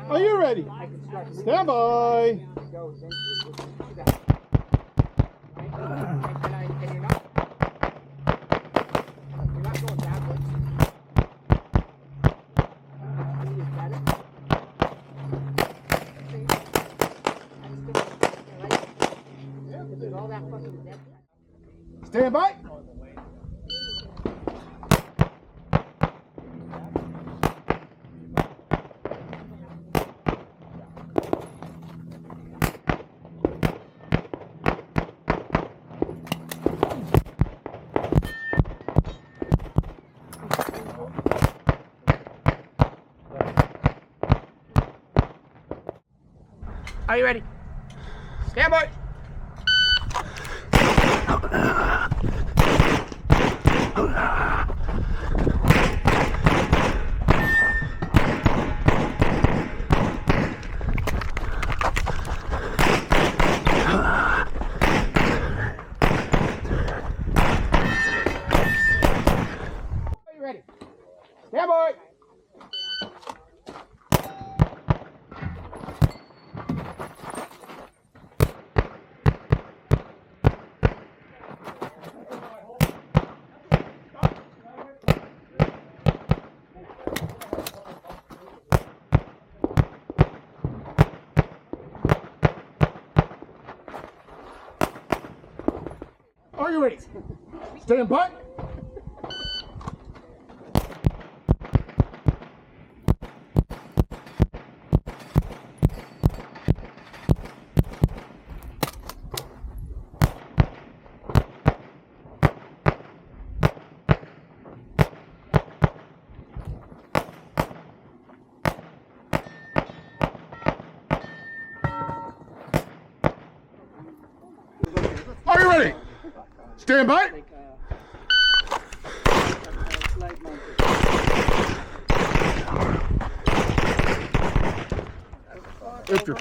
Are you ready? Stand by. Stand by. Are you ready? Stand by. Are you ready? Stand by. Are you ready? Stand by. Are you ready? Stand by. Lift your